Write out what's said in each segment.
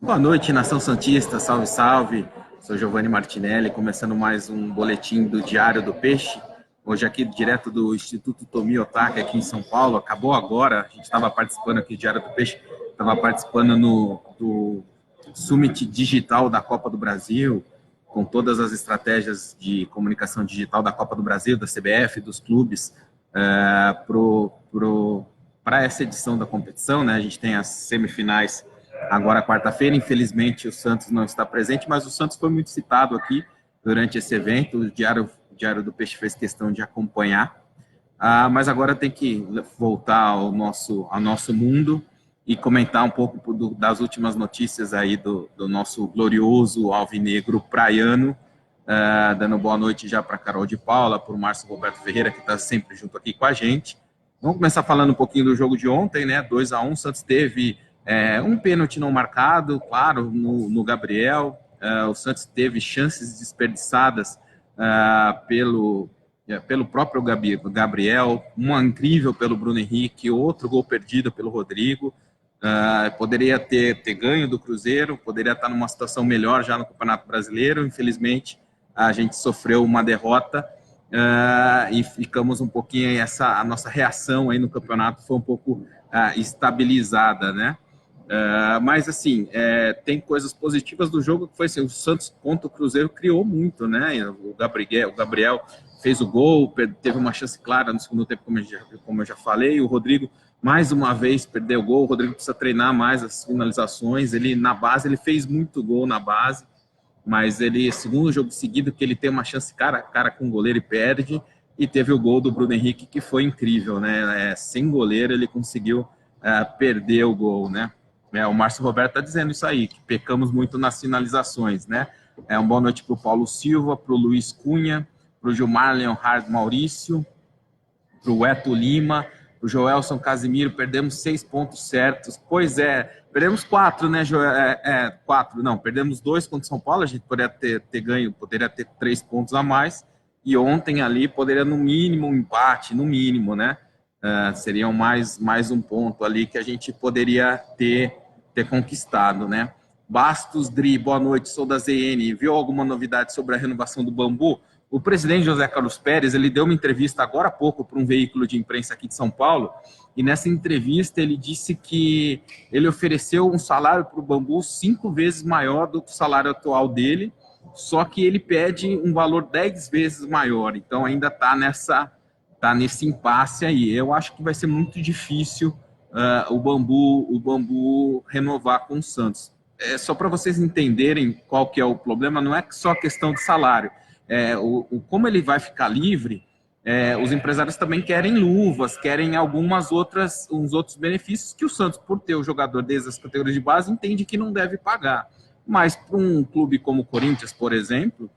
Boa noite, Nação Santista, salve, salve. Sou Giovanni Martinelli, começando mais um boletim do Diário do Peixe. Hoje aqui, direto do Instituto Tomi Otaki, aqui em São Paulo. Acabou agora, a gente estava participando aqui do Diário do Peixe, estava participando do Summit Digital da Copa do Brasil, com todas as estratégias de comunicação digital da Copa do Brasil, da CBF, dos clubes, para essa edição da competição, né? A gente tem as semifinais agora quarta-feira. Infelizmente o Santos não está presente, mas o Santos foi muito citado aqui durante esse evento. O Diário do Peixe fez questão de acompanhar. Mas agora tem que voltar ao nosso mundo e comentar um pouco das últimas notícias aí do nosso glorioso alvinegro praiano. Dando boa noite já para Carol de Paula, para o Márcio Roberto Ferreira, que está sempre junto aqui com a gente. Vamos começar falando um pouquinho do jogo de ontem, né? 2-1, o Santos teve um pênalti não marcado, claro, no Gabriel. O Santos teve chances desperdiçadas pelo próprio Gabriel, uma incrível pelo Bruno Henrique, outro gol perdido pelo Rodrigo. Poderia ter ganho do Cruzeiro, poderia estar numa situação melhor já no Campeonato Brasileiro. Infelizmente, a gente sofreu uma derrota e ficamos um pouquinho, a nossa reação aí no campeonato foi um pouco estabilizada, né? Mas assim, tem coisas positivas do jogo, que foi assim, o Santos contra o Cruzeiro criou muito, né? O Gabriel fez o gol, teve uma chance clara no segundo tempo, como eu já falei. O Rodrigo, mais uma vez, perdeu o gol. O Rodrigo precisa treinar mais as finalizações. Na base, ele fez muito gol na base, mas segundo jogo seguido, que ele tem uma chance cara a cara com o goleiro e perde. E teve o gol do Bruno Henrique, que foi incrível, né? Sem goleiro, ele conseguiu perder o gol, né? O Márcio Roberto está dizendo isso aí, que pecamos muito nas finalizações, né? Uma boa noite para o Paulo Silva, para o Luiz Cunha, para o Gilmar Leonhard Maurício, para o Eto Lima, para o Joelson Casimiro. Perdemos 6 pontos certos. Pois perdemos 4, né, Joel? 4, não, perdemos 2 contra o São Paulo. A gente poderia ter ganho, poderia ter 3 pontos a mais. E ontem ali poderia, no mínimo, um empate, no mínimo, né? Seriam mais um ponto ali que a gente poderia ter conquistado, né? Bastos Dri, boa noite, sou da ZN. Viu alguma novidade sobre a renovação do Bambu? O presidente José Carlos Pérez, ele deu uma entrevista agora há pouco para um veículo de imprensa aqui de São Paulo, e nessa entrevista ele disse que ele ofereceu um salário para o Bambu 5 vezes maior do que o salário atual dele, só que ele pede um valor 10 vezes maior. Então ainda está nesse impasse aí. Eu acho que vai ser muito difícil o Bambu renovar com o Santos. Só para vocês entenderem qual que é o problema, não é só questão de salário. Como ele vai ficar livre, os empresários também querem luvas, querem uns outros benefícios que o Santos, por ter o jogador desde as categorias de base, entende que não deve pagar. Mas para um clube como o Corinthians, por exemplo,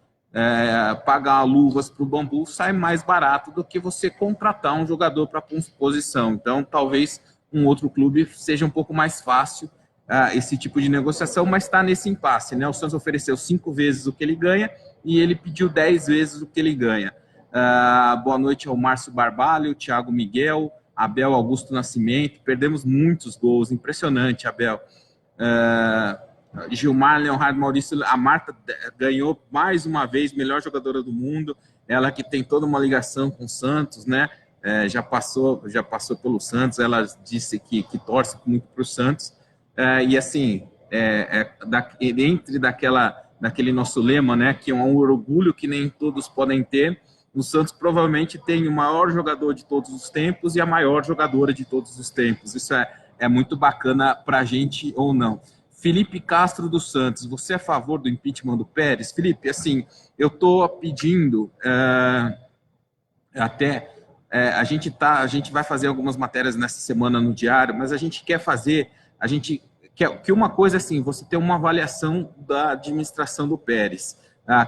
pagar luvas para o Bambu sai mais barato do que você contratar um jogador para posição. Então, talvez um outro clube seja um pouco mais fácil esse tipo de negociação, mas está nesse impasse, né? O Santos ofereceu 5 vezes o que ele ganha e ele pediu 10 vezes o que ele ganha. Boa noite ao Márcio Barbalho, Thiago Miguel, Abel Augusto Nascimento. Perdemos muitos gols, impressionante, Abel. Gilmar Leonhard Maurício, a Marta ganhou mais uma vez melhor jogadora do mundo, ela que tem toda uma ligação com o Santos, né? Já passou pelo Santos. Ela disse que torce muito para o Santos, e assim, daquele nosso lema, né, que é um orgulho que nem todos podem ter, o Santos provavelmente tem o maior jogador de todos os tempos e a maior jogadora de todos os tempos. Isso é muito bacana para a gente, ou não. Felipe Castro dos Santos, você é a favor do impeachment do Pérez? Felipe, assim, eu estou pedindo a gente vai fazer algumas matérias nessa semana no Diário, mas a gente quer que uma coisa assim, você ter uma avaliação da administração do Pérez,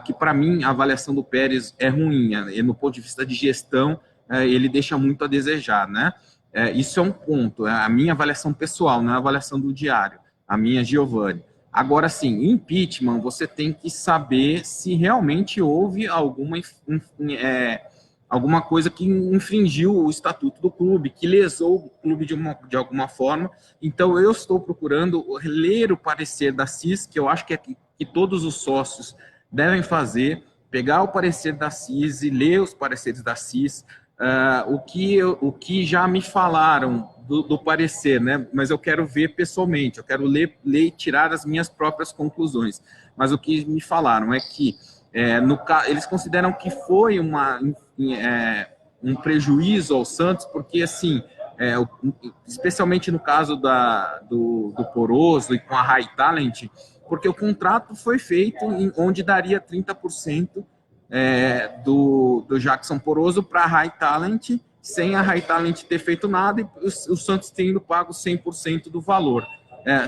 que para mim a avaliação do Pérez é ruim, e no ponto de vista de gestão, ele deixa muito a desejar, né? Isso é um ponto, a minha avaliação pessoal, não é a avaliação do Diário, a minha Giovanni. Agora, sim, impeachment, você tem que saber se realmente houve alguma alguma coisa que infringiu o estatuto do clube, que lesou o clube de alguma forma. Então, eu estou procurando ler o parecer da CIS, que eu acho que todos os sócios devem fazer, pegar o parecer da CIS e ler os pareceres da CIS, o que já me falaram do parecer, né? Mas eu quero ver pessoalmente, eu quero ler e tirar as minhas próprias conclusões. Mas o que me falaram é que eles consideram que foi um prejuízo ao Santos, porque, assim, especialmente no caso do Poroso e com a High Talent, porque o contrato foi feito onde daria 30% do Jackson Poroso para a High Talent, sem a High Talent ter feito nada, e o Santos tendo pago 100% do valor.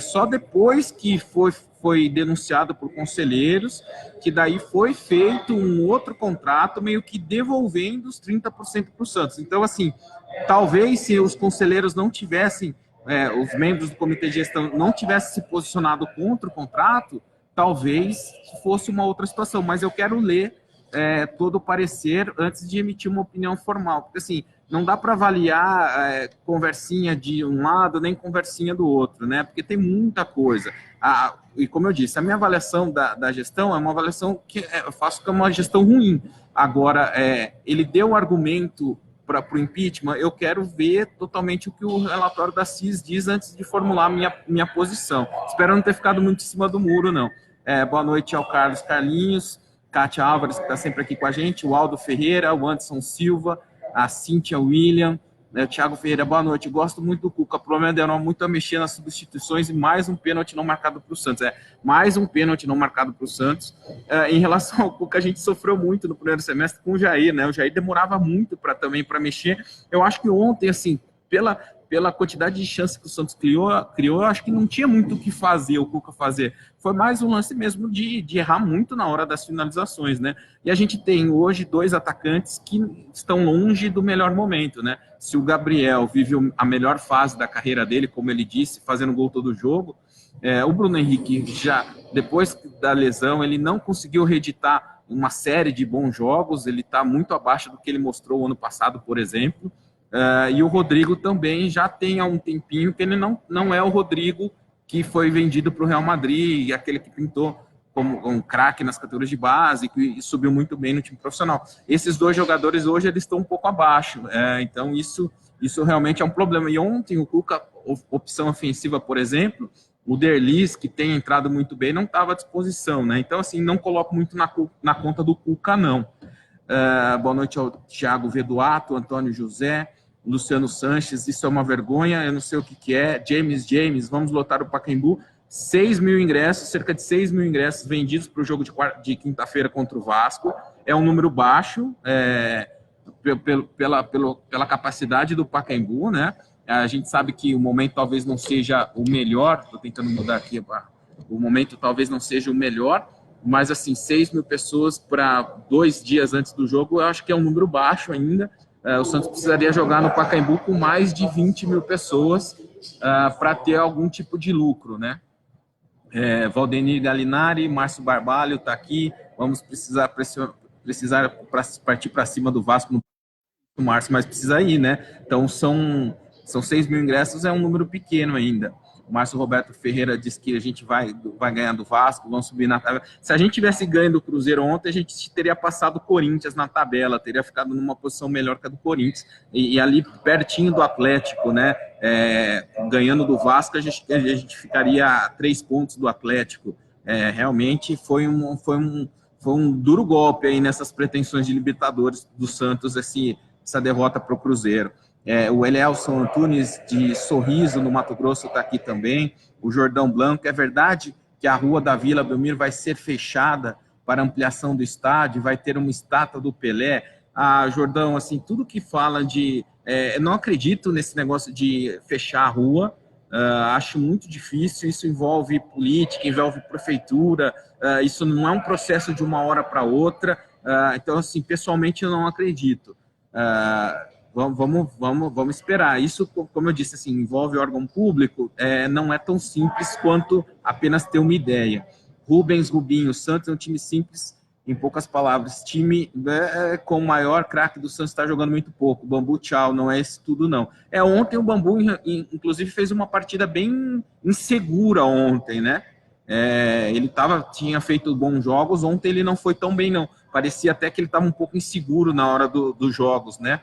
Só depois que foi denunciado por conselheiros, que daí foi feito um outro contrato, meio que devolvendo os 30% para o Santos. Então, assim, talvez se os conselheiros não tivessem, os membros do comitê de gestão não tivessem se posicionado contra o contrato, talvez fosse uma outra situação. Mas eu quero ler todo o parecer antes de emitir uma opinião formal, porque, assim, não dá para avaliar conversinha de um lado nem conversinha do outro, né? Porque tem muita coisa. E como eu disse, a minha avaliação da gestão é uma avaliação que eu faço como uma gestão ruim. Agora, ele deu um argumento para o impeachment, eu quero ver totalmente o que o relatório da CIS diz antes de formular minha posição. Espero não ter ficado muito em cima do muro, não. Boa noite ao Carlos Carlinhos, Kátia Álvares, que está sempre aqui com a gente, o Aldo Ferreira, o Anderson Silva, a Cíntia William, o Thiago Ferreira, boa noite. Gosto muito do Cuca, o problema demorou muito a mexer nas substituições e mais um pênalti não marcado para o Santos. Mais um pênalti não marcado para o Santos. Em relação ao Cuca, a gente sofreu muito no primeiro semestre com o Jair, né? O Jair demorava muito também para mexer. Eu acho que ontem, assim, pela quantidade de chances que o Santos criou, eu acho que não tinha muito o que fazer, o Cuca fazer. Foi mais um lance mesmo de errar muito na hora das finalizações, né? E a gente tem hoje 2 atacantes que estão longe do melhor momento, né? Se o Gabriel vive a melhor fase da carreira dele, como ele disse, fazendo gol todo jogo, o Bruno Henrique já, depois da lesão, ele não conseguiu reeditar uma série de bons jogos, ele está muito abaixo do que ele mostrou ano passado, por exemplo. E o Rodrigo também já tem há um tempinho que ele não é o Rodrigo que foi vendido para o Real Madrid, e aquele que pintou como um craque nas categorias de base e subiu muito bem no time profissional. Esses 2 jogadores hoje eles estão um pouco abaixo, então isso realmente é um problema. E ontem o Cuca, opção ofensiva, por exemplo, o Derlis, que tem entrado muito bem, não estava à disposição, né? Então, assim, não coloco muito na conta do Cuca, não. Boa noite ao Thiago Veduato, Antônio José, Luciano Sanches, isso é uma vergonha, eu não sei o que é. James, vamos lotar o Pacaembu. 6 mil ingressos, cerca de 6 mil ingressos vendidos para o jogo de quinta-feira contra o Vasco. É um número baixo, pela capacidade do Pacaembu, né? A gente sabe que o momento talvez não seja o melhor, estou tentando mudar aqui, o momento talvez não seja o melhor, mas, assim, 6 mil pessoas para 2 dias antes do jogo, eu acho que é um número baixo ainda. O Santos precisaria jogar no Pacaembu com mais de 20 mil pessoas para ter algum tipo de lucro, né? Valdenir Galinari, Márcio Barbalho está aqui. Vamos precisar partir para cima do Vasco no Márcio, mas precisa ir, né? Então são 6 mil ingressos, é um número pequeno ainda. O Márcio Roberto Ferreira disse que a gente vai ganhar do Vasco, vamos subir na tabela. Se a gente tivesse ganho do Cruzeiro ontem, a gente teria passado o Corinthians na tabela, teria ficado numa posição melhor que a do Corinthians, e ali pertinho do Atlético, né? Ganhando do Vasco, a gente ficaria a 3 pontos do Atlético. Realmente foi um duro golpe aí nessas pretensões de Libertadores do Santos, essa derrota para o Cruzeiro. O Elielson Antunes, de Sorriso, no Mato Grosso, está aqui também. O Jordão Blanco. É verdade que a Rua da Vila Belmiro vai ser fechada para ampliação do estádio, vai ter uma estátua do Pelé? Jordão, assim, tudo que fala de... não acredito nesse negócio de fechar a rua, acho muito difícil, isso envolve política, envolve prefeitura, isso não é um processo de uma hora para outra, então, assim, pessoalmente eu não acredito. Vamos esperar. Isso, como eu disse, assim, envolve órgão público, não é tão simples quanto apenas ter uma ideia. Rubinho, Santos é um time simples em poucas palavras, time com o maior craque do Santos está jogando muito pouco. O Bambu, tchau, não é isso tudo, não. Ontem o Bambu, inclusive, fez uma partida bem insegura ontem, né? Ele tinha feito bons jogos, ontem ele não foi tão bem, não. Parecia até que ele estava um pouco inseguro na hora dos jogos, né?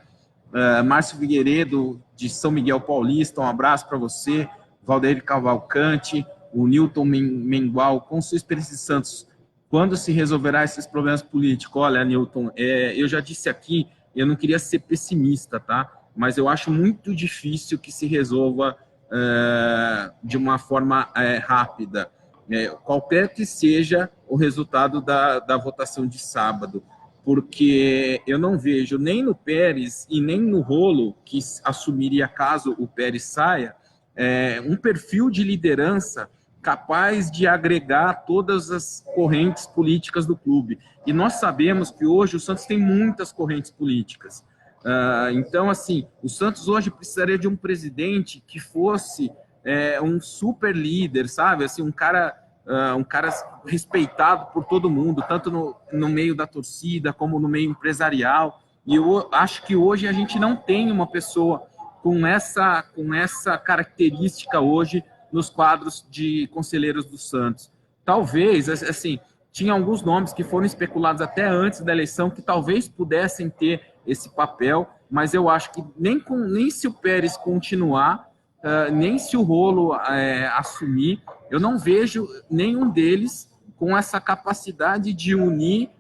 Márcio Figueiredo, de São Miguel Paulista, um abraço para você. Valdeir Cavalcante, o Newton Mengual, com sua experiência de Santos, quando se resolverá esses problemas políticos? Olha, Newton, eu já disse aqui, eu não queria ser pessimista, tá? Mas eu acho muito difícil que se resolva de uma forma rápida, qualquer que seja o resultado da votação de sábado, porque eu não vejo nem no Pérez e nem no Rolo, que assumiria caso o Pérez saia, um perfil de liderança capaz de agregar todas as correntes políticas do clube. E nós sabemos que hoje o Santos tem muitas correntes políticas. Então, assim, o Santos hoje precisaria de um presidente que fosse um super líder, sabe? Assim, um cara respeitado por todo mundo, tanto no meio da torcida como no meio empresarial. E eu acho que hoje a gente não tem uma pessoa com essa característica hoje nos quadros de conselheiros do Santos. Talvez, assim, tinha alguns nomes que foram especulados até antes da eleição que talvez pudessem ter esse papel, mas eu acho que nem se o Pérez continuar, nem se o Rolo assumir, eu não vejo nenhum deles com essa capacidade de unir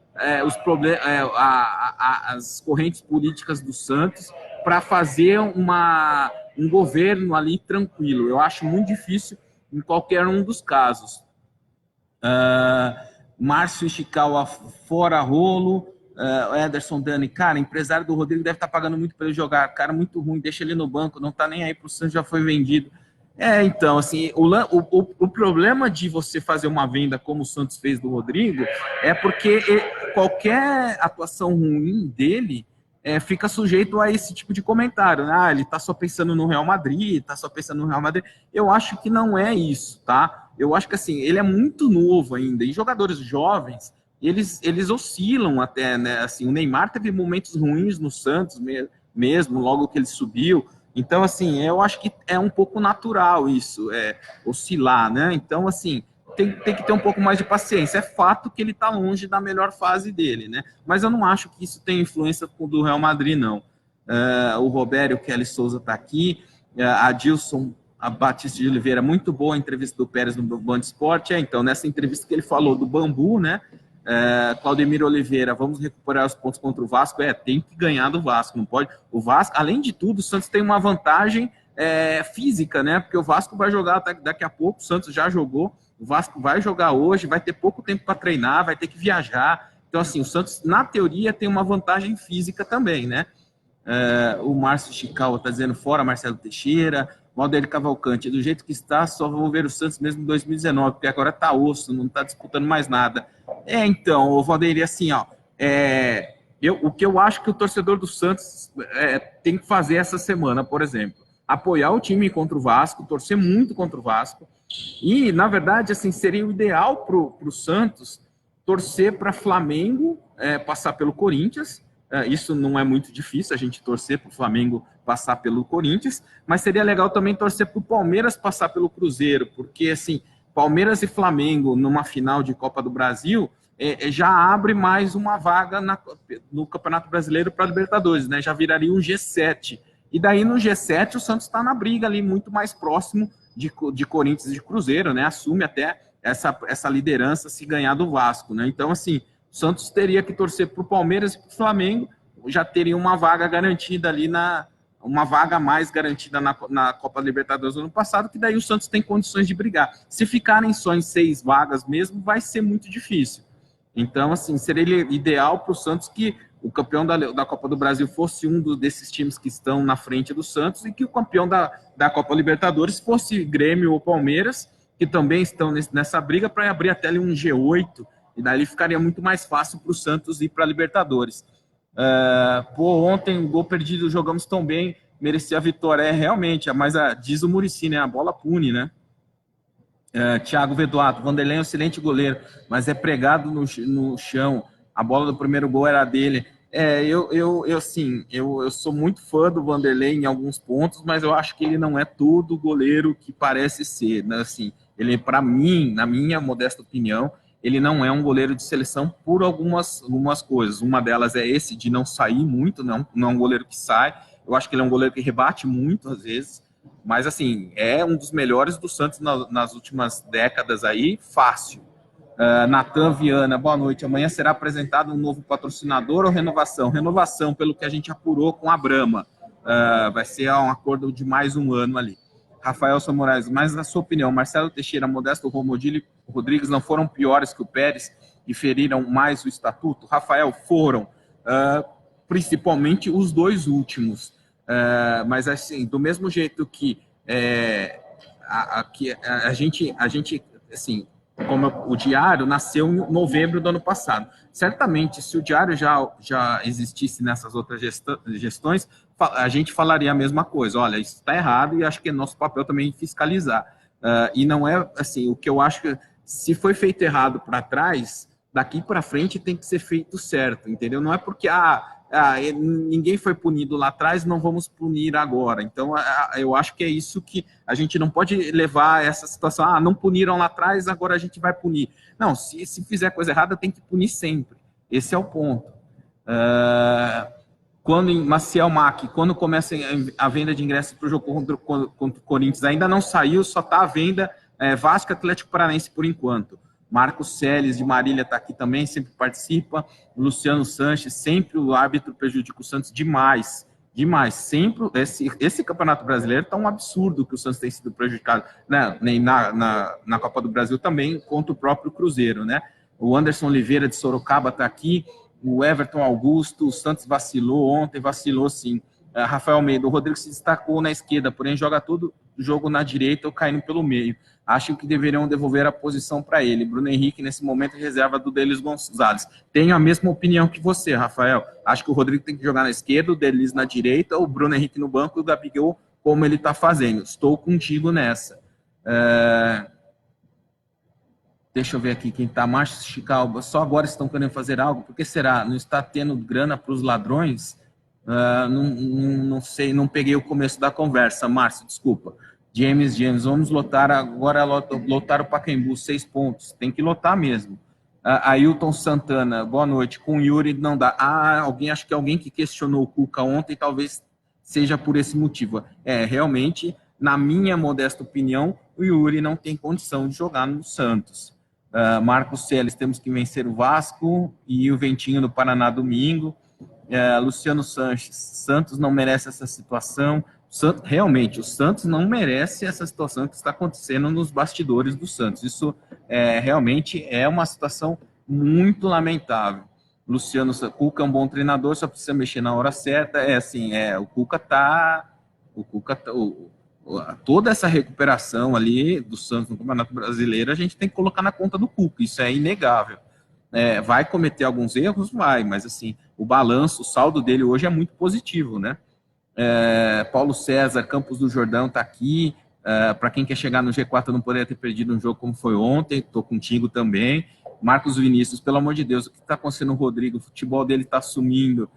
as correntes políticas do Santos para fazer um governo ali tranquilo. Eu acho muito difícil em qualquer um dos casos. Márcio Ishikawa fora Rolo, Ederson Dani, cara, empresário do Rodrigo deve estar pagando muito para ele jogar, cara muito ruim, deixa ele no banco, não está nem aí para o Santos, já foi vendido. Então, assim, o problema de você fazer uma venda como o Santos fez do Rodrigo é porque qualquer atuação ruim dele fica sujeito a esse tipo de comentário, né? Ele tá só pensando no Real Madrid, tá só pensando no Real Madrid. Eu acho que não é isso, tá? Eu acho que, assim, ele é muito novo ainda, e jogadores jovens, eles oscilam até, né? Assim, o Neymar teve momentos ruins no Santos mesmo, logo que ele subiu. Então, assim, eu acho que é um pouco natural isso, oscilar, né? Então, assim, tem que ter um pouco mais de paciência. É fato que ele está longe da melhor fase dele, né? Mas eu não acho que isso tenha influência do Real Madrid, não. O Robério Kelly Souza está aqui, a Dilson a Batista de Oliveira, muito boa a entrevista do Pérez no Band Esporte. Então, nessa entrevista que ele falou do Bambu, né? Claudemir Oliveira, vamos recuperar os pontos contra o Vasco. Tem que ganhar do Vasco, não pode. O Vasco, além de tudo, o Santos tem uma vantagem física, né? Porque o Vasco vai jogar daqui a pouco, o Santos já jogou, o Vasco vai jogar hoje, vai ter pouco tempo para treinar, vai ter que viajar. Então, assim, o Santos, na teoria, tem uma vantagem física também, né? O Márcio Chical está dizendo fora Marcelo Teixeira, Valdeir Cavalcante, do jeito que está, só vou ver o Santos mesmo em 2019, porque agora está osso, não está disputando mais nada. Então, o Valdeir, assim, ó, o que eu acho que o torcedor do Santos tem que fazer essa semana, por exemplo, apoiar o time contra o Vasco, torcer muito contra o Vasco, e, na verdade, assim, seria o ideal para o Santos torcer para Flamengo passar pelo Corinthians. Isso não é muito difícil, a gente torcer para o Flamengo passar pelo Corinthians, mas seria legal também torcer para o Palmeiras passar pelo Cruzeiro, porque, assim, Palmeiras e Flamengo numa final de Copa do Brasil já abre mais uma vaga no Campeonato Brasileiro para a Libertadores, né? Já viraria um G7. E daí no G7 o Santos está na briga ali, muito mais próximo de Corinthians e de Cruzeiro, né? Assume até essa liderança se ganhar do Vasco, né? Então, assim, o Santos teria que torcer para o Palmeiras e para o Flamengo, já teria uma vaga garantida ali uma vaga a mais garantida na Copa Libertadores do ano passado, que daí o Santos tem condições de brigar. Se ficarem só em 6 vagas mesmo, vai ser muito difícil. Então, assim, seria ideal para o Santos que o campeão da Copa do Brasil fosse um desses times que estão na frente do Santos e que o campeão da Copa Libertadores fosse Grêmio ou Palmeiras, que também estão nessa briga, para abrir até ali um G8, e daí ficaria muito mais fácil para o Santos ir para a Libertadores. Ontem o gol perdido, jogamos tão bem, merecia a vitória. Realmente, mas diz o Muricy, né? A bola pune, né? Thiago Vedoato, Vanderlei é um excelente goleiro, mas é pregado no chão. a bola do primeiro gol era dele. Eu sou muito fã do Vanderlei em alguns pontos, mas eu acho que ele não é todo goleiro que parece ser, né? Assim, ele, para mim, na minha modesta opinião, ele não é um goleiro de seleção por algumas coisas. Uma delas é esse de não sair muito, não é um goleiro que sai. Eu acho que ele é um goleiro que rebate muito às vezes, mas assim, é um dos melhores do Santos nas últimas décadas aí, fácil. Natan Viana, boa noite. Amanhã será apresentado um novo patrocinador ou renovação? Renovação, pelo que a gente apurou com a Brahma. Vai ser um acordo de mais um ano ali. Rafael Samorais, mas na sua opinião, Marcelo Teixeira, Modesto Romodilho e Rodrigues não foram piores que o Pérez e feriram mais o estatuto? Rafael, foram. Principalmente os dois últimos. Mas assim, do mesmo jeito que a gente assim, como o Diário nasceu em novembro do ano passado. Certamente, se o Diário já existisse nessas outras gestões, a gente falaria a mesma coisa. Olha, isso está errado e acho que é nosso papel também fiscalizar. E não é assim, o que eu acho que se foi feito errado para trás, daqui para frente tem que ser feito certo, entendeu? Não é porque ninguém foi punido lá atrás, não vamos punir agora. Então, eu acho que é isso que a gente não pode levar essa situação, não puniram lá atrás, agora a gente vai punir. Não, se fizer coisa errada, tem que punir sempre. Esse é o ponto. Quando em Maciel Mac, quando começa a venda de ingressos para o jogo contra o Corinthians, ainda não saiu, só está a venda Vasco Atlético Paranaense por enquanto. Marcos Celes, de Marília, está aqui também, sempre participa. Luciano Sanches, sempre o árbitro prejudica o Santos demais. Demais. Sempre. Esse Campeonato Brasileiro está um absurdo que o Santos tem sido prejudicado. Né? Nem na Copa do Brasil também, contra o próprio Cruzeiro. Né? O Anderson Oliveira, de Sorocaba, está aqui. O Everton Augusto, o Santos vacilou ontem, vacilou sim. Rafael Almeida, o Rodrigo se destacou na esquerda, porém joga todo o jogo na direita ou caindo pelo meio. Acho que deveriam devolver a posição para ele. Bruno Henrique, nesse momento, é reserva do Delis Gonzalez. Tenho a mesma opinião que você, Rafael. Acho que o Rodrigo tem que jogar na esquerda, o Delis na direita, o Bruno Henrique no banco e o Gabigol, como ele está fazendo. Estou contigo nessa. Deixa eu ver aqui quem está. Márcio Chicalba, só agora estão querendo fazer algo? Por que será? Não está tendo grana para os ladrões? Não sei, não peguei o começo da conversa, Márcio, desculpa. James, vamos lotar agora, lotar o Pacaembu, 6 pontos, tem que lotar mesmo. Ailton Santana, boa noite, com o Yuri não dá. Acho que alguém que questionou o Cuca ontem, talvez seja por esse motivo. Realmente, na minha modesta opinião, o Yuri não tem condição de jogar no Santos. Marcos Celes, temos que vencer o Vasco e o Ventinho no Paraná domingo. Luciano Sanches, Santos não merece essa situação. Realmente, o Santos não merece essa situação que está acontecendo nos bastidores do Santos. Isso realmente é uma situação muito lamentável. Luciano Cuca é um bom treinador, só precisa mexer na hora certa. O Cuca toda essa recuperação ali do Santos no Campeonato Brasileiro, a gente tem que colocar na conta do Cuca, isso é inegável. Vai cometer alguns erros? Vai, mas assim, o balanço, o saldo dele hoje é muito positivo, né? Paulo César, Campos do Jordão está aqui. Para quem quer chegar no G4, não poderia ter perdido um jogo como foi ontem. Estou contigo também. Marcos Vinícius, pelo amor de Deus, o que está acontecendo com o Rodrigo? O futebol dele está sumindo.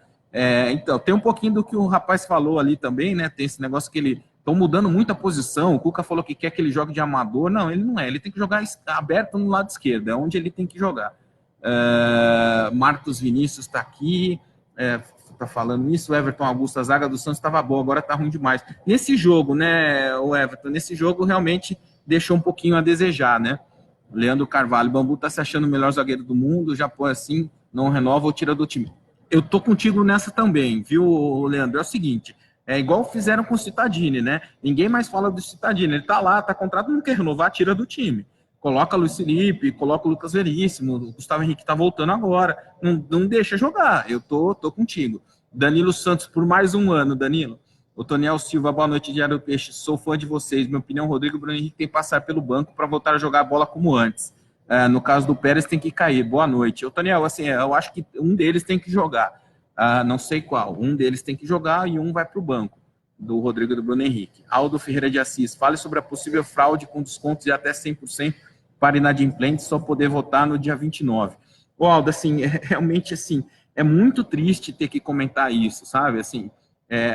Então, tem um pouquinho do que o rapaz falou ali também, né? Tem esse negócio que ele estão mudando muito a posição. O Cuca falou que quer que ele jogue de amador. Não, ele não é. Ele tem que jogar aberto no lado esquerdo, é onde ele tem que jogar. Marcos Vinícius está aqui. Tá falando isso, o Everton Augusto, a zaga do Santos estava boa, agora tá ruim demais. Nesse jogo, né, o Everton, nesse jogo realmente deixou um pouquinho a desejar, né? Leandro Carvalho, Bambu tá se achando o melhor zagueiro do mundo, já põe assim, não renova ou tira do time. Eu tô contigo nessa também, viu, Leandro? É o seguinte, é igual fizeram com o Cittadini, né? Ninguém mais fala do Cittadini, ele tá lá, tá contrato, não quer renovar, tira do time. Coloca Luiz Felipe, coloca o Lucas Veríssimo, o Gustavo Henrique tá voltando agora. Não deixa jogar, eu tô contigo. Danilo Santos, por mais um ano, Danilo. O Toniel Silva, boa noite, Diário do Peixe. Sou fã de vocês. Minha opinião, Rodrigo Bruno Henrique tem que passar pelo banco para voltar a jogar a bola como antes. No caso do Pérez, tem que cair. Boa noite. O Toniel, assim, eu acho que um deles tem que jogar. Não sei qual. Um deles tem que jogar e um vai para o banco, do Rodrigo e do Bruno Henrique. Aldo Ferreira de Assis, fale sobre a possível fraude com descontos de até 100% para inadimplentes, só poder votar no dia 29. Ô, Aldo, assim, realmente, assim, é muito triste ter que comentar isso, sabe? Assim,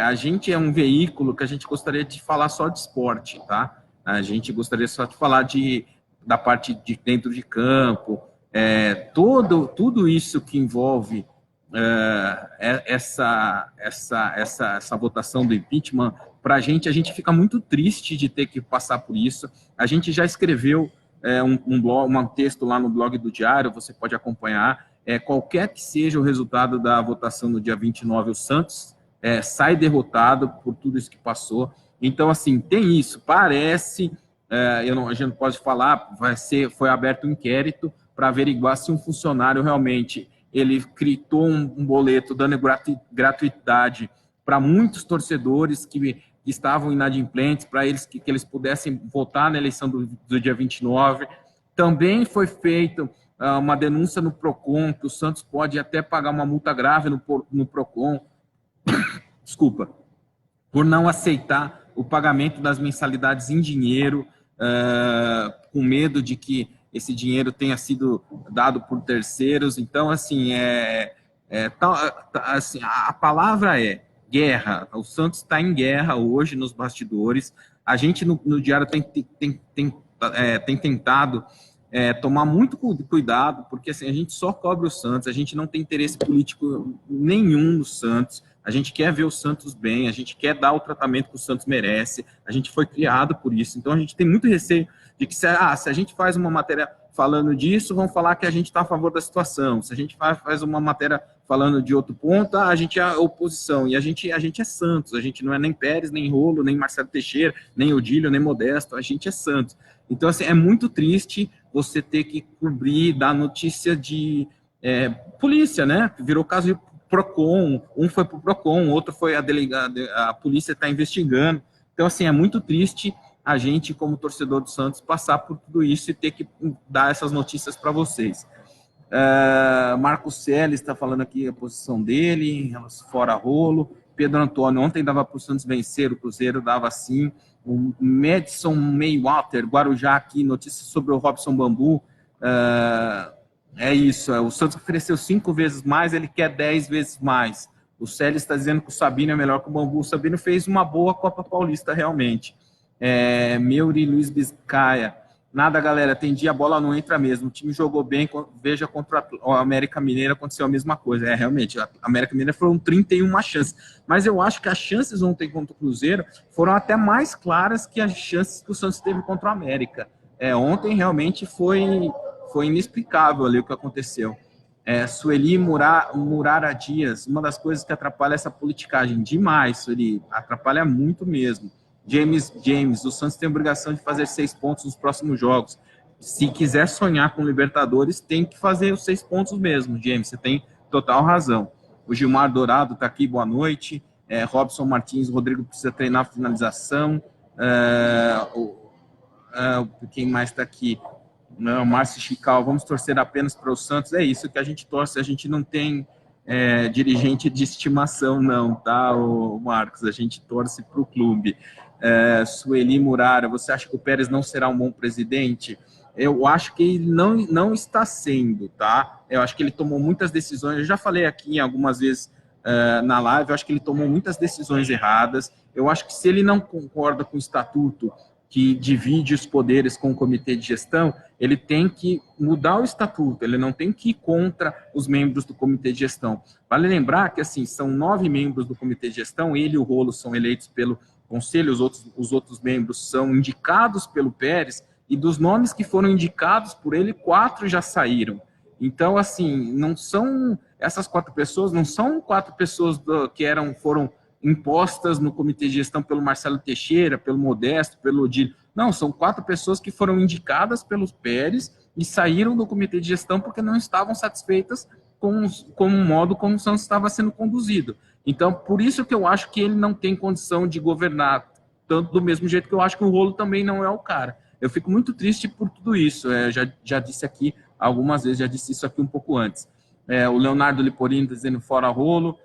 a gente é um veículo que a gente gostaria de falar só de esporte, tá? A gente gostaria só de falar da parte de dentro de campo, tudo isso que envolve essa votação do impeachment, para a gente fica muito triste de ter que passar por isso. A gente já escreveu um texto lá no blog do Diário, você pode acompanhar. Qualquer que seja o resultado da votação no dia 29, o Santos sai derrotado por tudo isso que passou. Então, assim, tem isso. Parece, a gente não pode falar, foi aberto um inquérito para averiguar se um funcionário realmente ele criou um boleto dando gratuidade para muitos torcedores que estavam inadimplentes, para eles que eles pudessem votar na eleição do dia 29. Também foi feita uma denúncia no PROCON, que o Santos pode até pagar uma multa grave no PROCON, desculpa, por não aceitar o pagamento das mensalidades em dinheiro, com medo de que esse dinheiro tenha sido dado por terceiros. Então, assim, assim, a palavra é guerra. O Santos está em guerra hoje nos bastidores. A gente no Diário tem tentado tomar muito cuidado, porque assim, a gente só cobre o Santos, a gente não tem interesse político nenhum no Santos, a gente quer ver o Santos bem, a gente quer dar o tratamento que o Santos merece, a gente foi criado por isso, então a gente tem muito receio de que se a gente faz uma matéria falando disso, vão falar que a gente está a favor da situação, se a gente faz uma matéria falando de outro ponto, a gente é oposição, e a gente é Santos, a gente não é nem Pérez, nem Rolo, nem Marcelo Teixeira, nem Odílio, nem Modesto, a gente é Santos. Então, assim, é muito triste você ter que cobrir, dar notícia de polícia, né? Virou caso de PROCON, um foi para o PROCON, outro foi a polícia está investigando. Então, assim, é muito triste a gente, como torcedor do Santos, passar por tudo isso e ter que dar essas notícias para vocês. Marco Celes está falando aqui a posição dele, fora Rolo. Pedro Antônio, ontem dava para o Santos vencer, o Cruzeiro dava sim. O Madison Maywater, Guarujá aqui, notícias sobre o Robson Bambu. É isso, o Santos ofereceu 5 vezes mais, ele quer 10 vezes mais. O Celes está dizendo que o Sabino é melhor que o Bambu. O Sabino fez uma boa Copa Paulista, realmente. Meuri Luiz Biscaia. Nada, galera, tem dia a bola não entra mesmo. O time jogou bem, veja contra o América Mineiro aconteceu a mesma coisa. Realmente, a América Mineira foram 31 chances. Mas eu acho que as chances ontem contra o Cruzeiro foram até mais claras que as chances que o Santos teve contra o América. Ontem realmente foi inexplicável ali o que aconteceu. Sueli Murara Dias, uma das coisas que atrapalha essa politicagem demais, Sueli, atrapalha muito mesmo. James, o Santos tem a obrigação de fazer 6 pontos nos próximos jogos. Se quiser sonhar com Libertadores, tem que fazer os 6 pontos mesmo, James, você tem total razão. O Gilmar Dourado está aqui, boa noite. Robson Martins, Rodrigo precisa treinar a finalização. Quem mais está aqui? Não, Márcio Chical, vamos torcer apenas para o Santos. É isso que a gente torce, a gente não tem dirigente de estimação, não, tá, Marcos? A gente torce para o clube. Sueli Murara, você acha que o Pérez não será um bom presidente? Eu acho que ele não está sendo, tá? Eu acho que ele tomou muitas decisões, eu já falei aqui algumas vezes na live, eu acho que ele tomou muitas decisões erradas. Eu acho que se ele não concorda com o estatuto que divide os poderes com o comitê de gestão, ele tem que mudar o estatuto, ele não tem que ir contra os membros do comitê de gestão. Vale lembrar que, assim, são 9 membros do comitê de gestão, ele e o Rolo são eleitos pelo conselho, os outros membros são indicados pelo Pérez, e dos nomes que foram indicados por ele, 4 já saíram. Então, assim, não são essas 4 pessoas, não são 4 pessoas que foram impostas no comitê de gestão pelo Marcelo Teixeira, pelo Modesto, pelo Odílio. Não, são 4 pessoas que foram indicadas pelos Pérez e saíram do comitê de gestão porque não estavam satisfeitas com o modo como o Santos estava sendo conduzido. Então, por isso que eu acho que ele não tem condição de governar, tanto do mesmo jeito que eu acho que o Rolo também não é o cara. Eu fico muito triste por tudo isso. Já disse aqui algumas vezes, já disse isso aqui um pouco antes. O Leonardo Liporino está dizendo fora Rolo.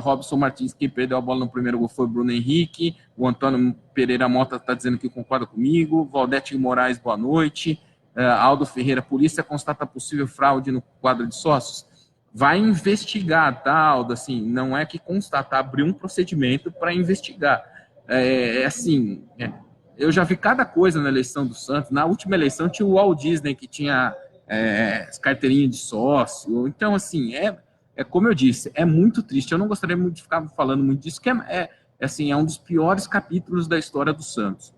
Robson Martins, quem perdeu a bola no primeiro gol foi o Bruno Henrique. O Antônio Pereira Mota está dizendo que concorda comigo. Valdete Moraes, boa noite. Aldo Ferreira, polícia constata possível fraude no quadro de sócios? Vai investigar, tá, Aldo? Assim, não é que constatar, abrir um procedimento para investigar. Assim, eu já vi cada coisa na eleição do Santos. Na última eleição tinha o Walt Disney, que tinha as carteirinhas de sócio. Então, assim, como eu disse, é muito triste. Eu não gostaria muito de ficar falando muito disso, que assim, é um dos piores capítulos da história do Santos.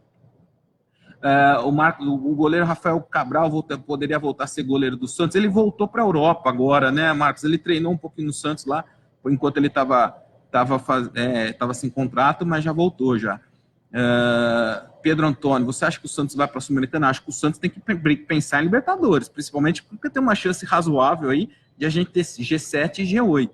O goleiro Rafael Cabral poderia voltar a ser goleiro do Santos. Ele voltou para a Europa agora, né, Marcos? Ele treinou um pouquinho no Santos lá, enquanto ele estava sem contrato, mas já voltou já. Pedro Antônio, você acha que o Santos vai para a Sul-Americana? Acho que o Santos tem que pensar em Libertadores, principalmente porque tem uma chance razoável aí de a gente ter G7 e G8.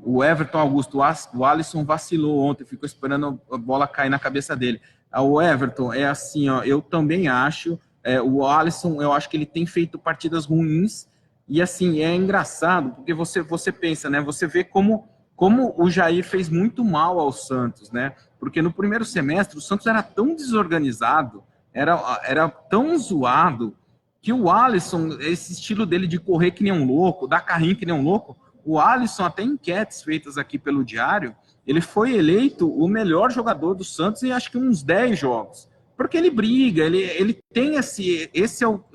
O Everton Augusto, o Alisson vacilou ontem, ficou esperando a bola cair na cabeça dele. O Everton, é assim, ó, eu também acho, o Alisson, eu acho que ele tem feito partidas ruins, e assim, é engraçado, porque você pensa, né, você vê como o Jair fez muito mal ao Santos, né, porque no primeiro semestre o Santos era tão desorganizado, era tão zoado, que o Alisson, esse estilo dele de correr que nem um louco, dar carrinho que nem um louco, o Alisson, até enquetes feitas aqui pelo Diário, ele foi eleito o melhor jogador do Santos em acho que uns 10 jogos. Porque ele briga, ele tem esse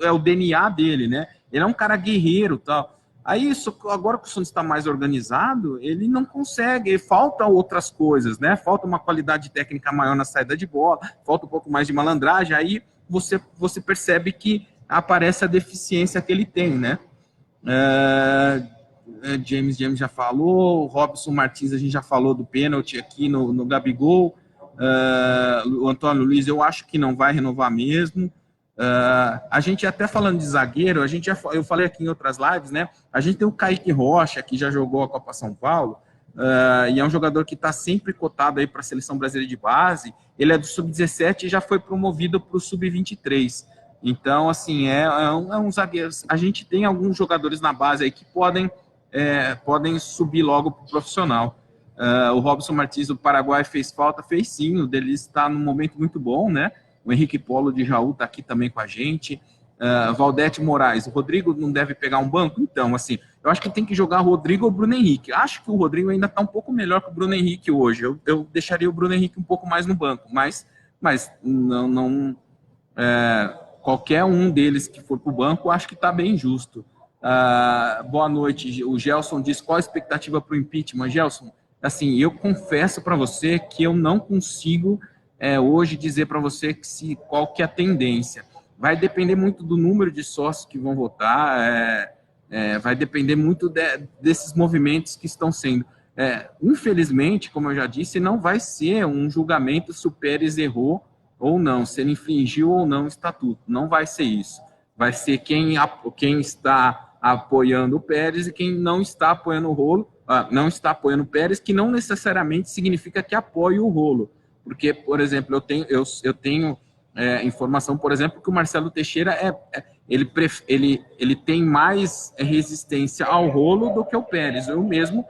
é o DNA dele, né? Ele é um cara guerreiro e tal. Aí, agora que o Santos está mais organizado, ele não consegue, falta outras coisas, né? Falta uma qualidade técnica maior na saída de bola, falta um pouco mais de malandragem, aí você percebe que aparece a deficiência que ele tem, né? James já falou, Robson Martins, a gente já falou do pênalti aqui no Gabigol. O Antônio Luiz, eu acho que não vai renovar mesmo. A gente até falando de zagueiro, eu falei aqui em outras lives, né? A gente tem o Kaique Rocha, que já jogou a Copa São Paulo, e é um jogador que está sempre cotado aí para a Seleção Brasileira de Base. Ele é do Sub-17 e já foi promovido para o Sub-23. Então, assim, é um zagueiro. A gente tem alguns jogadores na base aí que podem subir logo para o profissional. O Robson Martins do Paraguai fez falta, fez sim, o dele está num momento muito bom, né? O Henrique Polo de Jaú está aqui também com a gente. Valdete Moraes, o Rodrigo não deve pegar um banco? Então, assim, eu acho que tem que jogar Rodrigo ou Bruno Henrique. Acho que o Rodrigo ainda está um pouco melhor que o Bruno Henrique hoje. Eu deixaria o Bruno Henrique um pouco mais no banco, mas não qualquer um deles que for para o banco, acho que está bem justo. Boa noite, o Gelson diz, qual a expectativa para o impeachment? Gelson, assim, eu confesso para você que eu não consigo hoje dizer para você qual que é a tendência. Vai depender muito do número de sócios que vão votar, vai depender muito desses movimentos que estão sendo. Infelizmente, como eu já disse, não vai ser um julgamento se o Pérez errou ou não, se ele infringiu ou não o estatuto. Não vai ser isso. Vai ser quem está apoiando o Pérez e quem não está apoiando o Rolo, não está apoiando o Pérez, que não necessariamente significa que apoie o Rolo. Porque, por exemplo, eu tenho informação, por exemplo, que o Marcelo Teixeira ele tem mais resistência ao Rolo do que o Pérez. Eu mesmo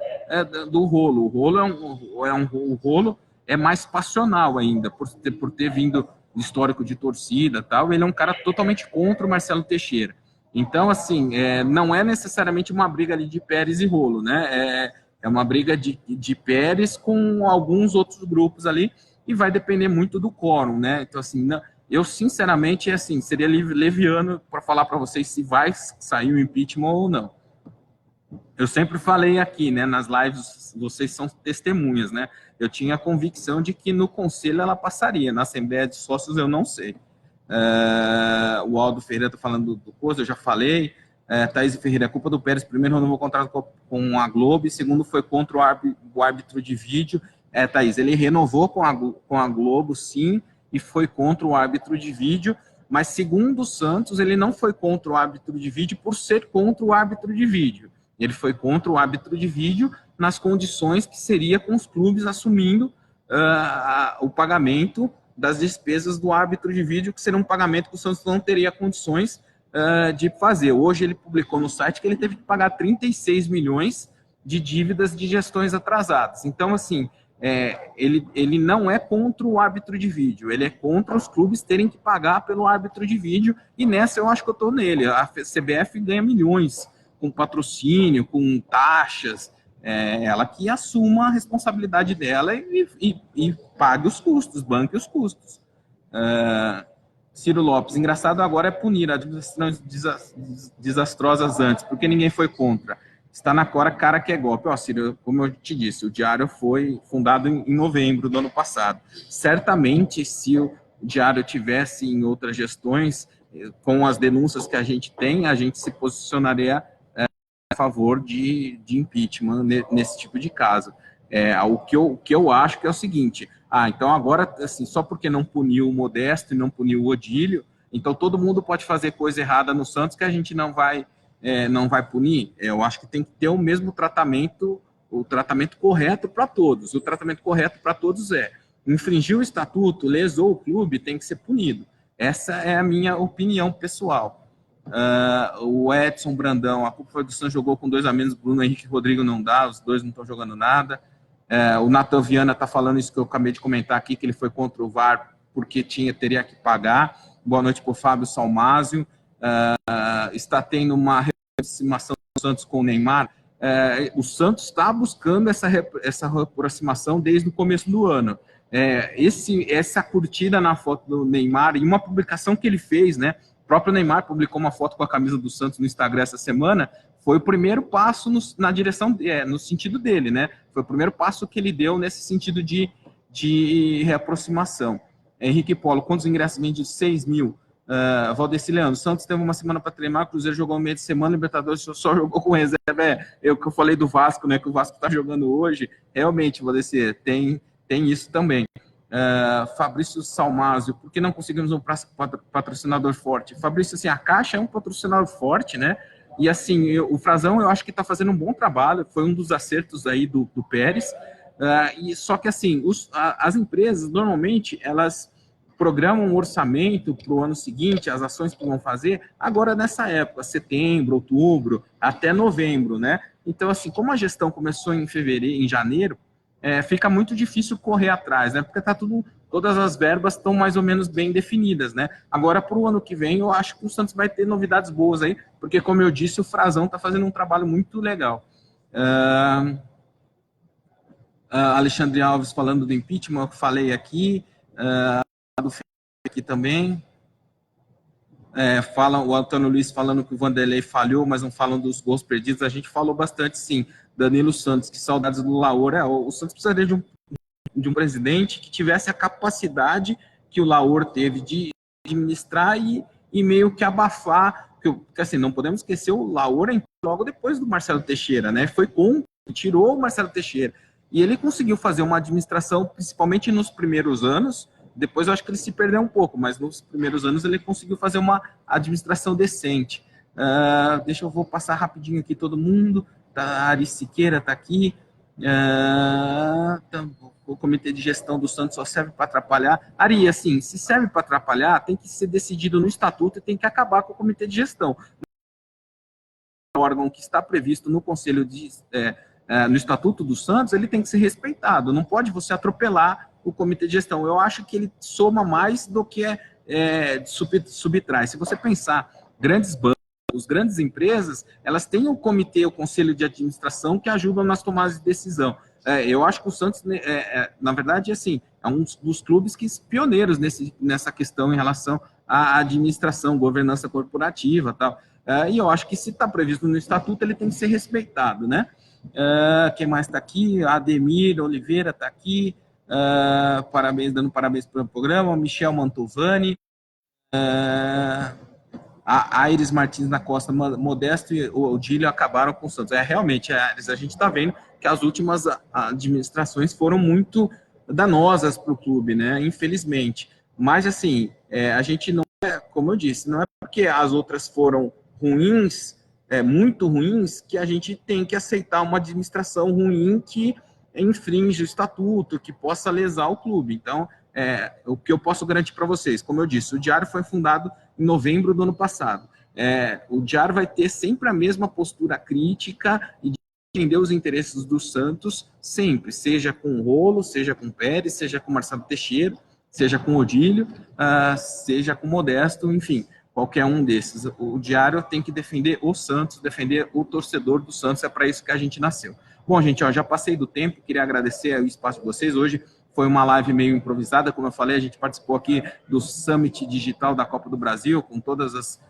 do Rolo. O Rolo Rolo é mais passional ainda, por ter vindo do histórico de torcida e tal. Ele é um cara totalmente contra o Marcelo Teixeira. Então, assim, não é necessariamente uma briga ali de Pérez e Rolo, né? É uma briga de Pérez com alguns outros grupos ali, e vai depender muito do quórum, né? Então, assim, eu sinceramente, assim, seria leviano para falar para vocês se vai sair o impeachment ou não. Eu sempre falei aqui, né, nas lives, vocês são testemunhas, né? Eu tinha a convicção de que no conselho ela passaria, na Assembleia de Sócios eu não sei. O Aldo Ferreira está falando do coisa, eu já falei. Thaís Ferreira, a culpa do Pérez, primeiro, renovou o contrato com a Globo, e segundo, foi contra o árbitro de vídeo. Thaís, ele renovou com a Globo, sim, e foi contra o árbitro de vídeo, mas segundo o Santos, ele não foi contra o árbitro de vídeo por ser contra o árbitro de vídeo. Ele foi contra o árbitro de vídeo nas condições que seria com os clubes assumindo o pagamento das despesas do árbitro de vídeo, que seria um pagamento que o Santos não teria condições de fazer. Hoje ele publicou no site que ele teve que pagar 36 milhões de dívidas de gestões atrasadas. Então, assim, ele não é contra o árbitro de vídeo, ele é contra os clubes terem que pagar pelo árbitro de vídeo, e nessa eu acho que eu estou nele. A CBF ganha milhões com patrocínio, com taxas, ela que assuma a responsabilidade dela e pague os custos, banque os custos. Ciro Lopes, engraçado agora é punir administrações desastrosas antes, porque ninguém foi contra. Está na cara que é golpe. Ó, Ciro, como eu te disse, o Diário foi fundado em novembro do ano passado. Certamente, se o Diário tivesse em outras gestões, com as denúncias que a gente tem, a gente se posicionaria a favor de impeachment nesse tipo de caso. O que eu acho que é o seguinte: então agora, assim, só porque não puniu o Modesto e não puniu o Odílio, então todo mundo pode fazer coisa errada no Santos que a gente não vai punir. Eu acho que tem que ter o mesmo tratamento, o tratamento correto para todos. O tratamento correto para todos infringir o estatuto, lesou o clube, tem que ser punido. Essa é a minha opinião pessoal. O Edson Brandão, a culpa foi do Santos, jogou com 2 a menos, Bruno Henrique e Rodrigo não dá, os dois não estão jogando nada. O Nathan Viana está falando isso que eu acabei de comentar aqui, que ele foi contra o VAR porque teria que pagar. Boa noite para o Fábio Salmásio. Está tendo uma aproximação do Santos com o Neymar. O Santos está buscando essa aproximação desde o começo do ano. Essa curtida na foto do Neymar e uma publicação que ele fez, né? O próprio Neymar publicou uma foto com a camisa do Santos no Instagram essa semana. Foi o primeiro passo na direção, no sentido dele, né? Foi o primeiro passo que ele deu nesse sentido de reaproximação. Henrique Polo, quantos ingressos vendidos? 6 mil. Valdeci Leandro, Santos teve uma semana para treinar, o Cruzeiro jogou um meio de semana, Libertadores só jogou com reserva. Que eu falei do Vasco, né? Que o Vasco está jogando hoje. Realmente, Valdeci, tem isso também. Fabrício Salmásio, por que não conseguimos um patrocinador forte? Fabrício, assim, a Caixa é um patrocinador forte, né? E assim, o Frazão eu acho que está fazendo um bom trabalho, foi um dos acertos aí do Pérez. Só que assim, as empresas normalmente elas programam um orçamento para o ano seguinte, as ações que vão fazer, agora nessa época, setembro, outubro, até novembro, né? Então, assim, como a gestão começou em janeiro, fica muito difícil correr atrás, né? Porque todas as verbas estão mais ou menos bem definidas, né? Agora, para o ano que vem, eu acho que o Santos vai ter novidades boas aí, porque, como eu disse, o Frazão está fazendo um trabalho muito legal. Alexandre Alves falando do impeachment, eu falei aqui, do aqui também. O Antônio Luiz falando que o Vanderlei falhou, mas não falam dos gols perdidos. A gente falou bastante, sim. Danilo Santos, que saudades do Laor. O Santos precisaria de um presidente que tivesse a capacidade que o Laor teve de administrar e meio que abafar. Porque assim, não podemos esquecer, o Laor entrou logo depois do Marcelo Teixeira, né? Tirou o Marcelo Teixeira. E ele conseguiu fazer uma administração, principalmente nos primeiros anos. Depois eu acho que ele se perdeu um pouco, mas nos primeiros anos ele conseguiu fazer uma administração decente. Vou passar rapidinho aqui todo mundo. A Ari Siqueira está aqui. O comitê de gestão do Santos só serve para atrapalhar. Ari, assim, se serve para atrapalhar, tem que ser decidido no estatuto e tem que acabar com o comitê de gestão. O órgão que está previsto no conselho no estatuto do Santos, ele tem que ser respeitado. Não pode você atropelar o comitê de gestão. Eu acho que ele soma mais do que subtrai. Se você pensar, grandes bancos, grandes empresas, elas têm o comitê, o conselho de administração que ajudam nas tomadas de decisão. Eu acho que o Santos, na verdade, assim, é um dos clubes pioneiros nessa questão em relação à administração, governança corporativa e tal. E eu acho que se está previsto no estatuto, ele tem que ser respeitado, né? Quem mais está aqui? Ademir Oliveira está aqui. Dando parabéns pelo programa. Michel Mantovani. A Iris Martins da Costa, Modesto e o Odílio acabaram com o Santos. Realmente, Iris, a gente está vendo que as últimas administrações foram muito danosas para o clube, né? Infelizmente. Mas, assim, a gente não como eu disse, não é porque as outras foram ruins, muito ruins, que a gente tem que aceitar uma administração ruim que infringe o estatuto, que possa lesar o clube. Então, o que eu posso garantir para vocês, como eu disse, o Diário foi fundado em novembro do ano passado. O Diário vai ter sempre a mesma postura crítica e de defender os interesses do Santos sempre, seja com o Rolo, seja com o Pérez, seja com o Marcelo Teixeira, seja com o Odílio, seja com o Modesto, enfim, qualquer um desses. O Diário tem que defender o Santos, defender o torcedor do Santos, é para isso que a gente nasceu. Bom, gente, já passei do tempo, queria agradecer o espaço de vocês. Hoje foi uma live meio improvisada, como eu falei, a gente participou aqui do Summit Digital da Copa do Brasil, com todas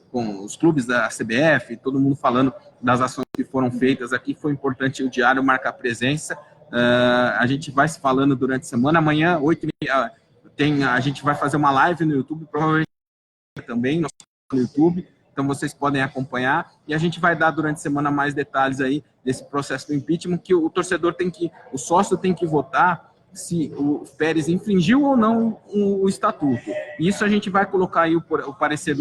com os clubes da CBF, todo mundo falando das ações que foram feitas aqui. Foi importante o Diário marcar presença. A gente vai se falando durante a semana. Amanhã, 8h30, a gente vai fazer uma live no YouTube, provavelmente também no YouTube, então vocês podem acompanhar, e a gente vai dar durante a semana mais detalhes aí desse processo do impeachment, que o torcedor o sócio tem que votar se o Pérez infringiu ou não o estatuto. E isso a gente vai colocar aí o parecer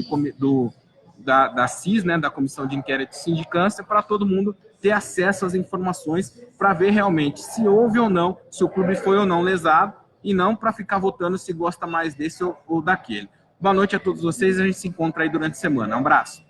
da CIS, né, da Comissão de Inquérito e Sindicância, para todo mundo ter acesso às informações para ver realmente se houve ou não, se o clube foi ou não lesado, e não para ficar votando se gosta mais desse ou daquele. Boa noite a todos vocês, a gente se encontra aí durante a semana. Um abraço.